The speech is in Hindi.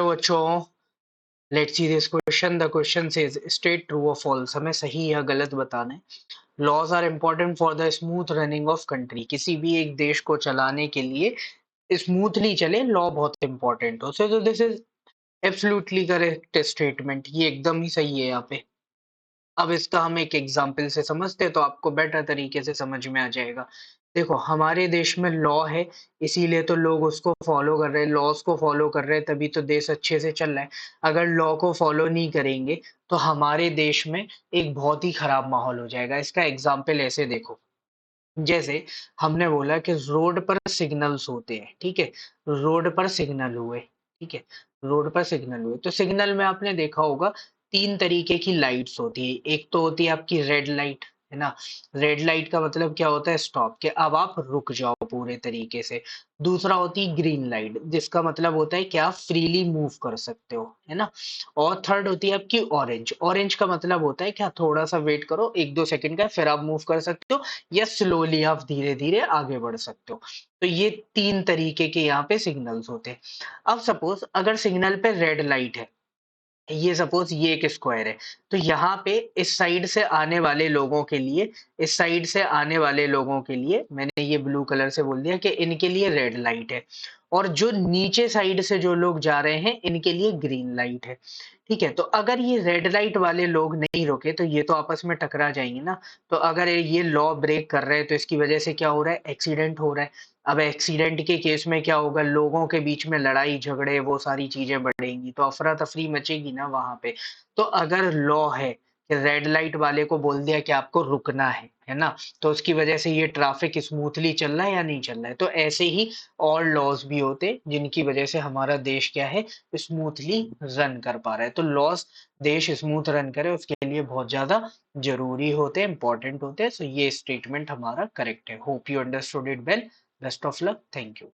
बच्चों, let's see this question. The question says state true और फॉल्स। हमें सही या गलत बताना है। Laws are important for the smooth running of country. किसी भी एक देश को चलाने के लिए स्मूथली चले, लॉ बहुत इंपॉर्टेंट हो। So this is absolutely correct statement. ये एकदम ही सही है यहाँ पे। अब इसका हम एक एग्जाम्पल से समझते हैं तो आपको बेटर तरीके से समझ में आ जाएगा। देखो, हमारे देश में लॉ है, इसीलिए तो लोग उसको फॉलो कर रहे हैं, लॉज को फॉलो कर रहे हैं, तभी तो देश अच्छे से चल रहा है। अगर लॉ को फॉलो नहीं करेंगे तो हमारे देश में एक बहुत ही खराब माहौल हो जाएगा। इसका एग्जाम्पल ऐसे देखो, जैसे हमने बोला कि रोड पर सिग्नल्स होते हैं, ठीक है। रोड पर सिग्नल हुए, ठीक है। रोड पर सिग्नल हुए तो सिग्नल में आपने देखा होगा तीन तरीके की लाइट्स होती है। एक तो होती है आपकी रेड लाइट, है ना। रेड लाइट का मतलब क्या होता है? स्टॉप, के अब आप रुक जाओ पूरे तरीके से। दूसरा होती है ग्रीन लाइट, जिसका मतलब होता है कि आप फ्रीली मूव कर सकते हो, है ना। और थर्ड होती है आपकी ऑरेंज। ऑरेंज का मतलब होता है कि आप थोड़ा सा वेट करो, एक दो सेकंड का, फिर आप मूव कर सकते हो, या स्लोली आप धीरे धीरे आगे बढ़ सकते हो। तो ये तीन तरीके के यहाँ पे सिग्नल्स होते हैं। अब सपोज अगर सिग्नल पे रेड लाइट है, ये सपोज ये एक स्क्वायर है, तो यहाँ पे इस साइड से आने वाले लोगों के लिए, इस साइड से आने वाले लोगों के लिए मैंने ये ब्लू कलर से बोल दिया कि इनके लिए रेड लाइट है। और जो नीचे साइड से जो लोग जा रहे हैं इनके लिए ग्रीन लाइट है। ठीक है, तो अगर ये रेड लाइट वाले लोग नहीं रुके तो ये तो आपस में टकरा जाएंगे ना। तो अगर ये लॉ ब्रेक कर रहे हैं तो इसकी वजह से क्या हो रहा है? एक्सीडेंट हो रहा है। अब एक्सीडेंट के केस में क्या होगा? लोगों के बीच में लड़ाई झगड़े वो सारी चीजें बढ़ेंगी, तो अफरा तफरी मचेगी ना वहां पे। तो अगर लॉ है कि रेड लाइट वाले को बोल दिया कि आपको रुकना है ना, तो उसकी वजह से ये ट्रैफिक स्मूथली चल रहा है या नहीं चल रहा है। तो ऐसे ही और लॉज भी होते जिनकी वजह से हमारा देश क्या है? स्मूथली रन कर पा रहा है। तो लॉज देश स्मूथ रन करे उसके लिए बहुत ज्यादा जरूरी होते हैं, इंपॉर्टेंट होते हैं। सो ये स्टेटमेंट हमारा करेक्ट है। Hope you understood it well. Best of luck. Thank you.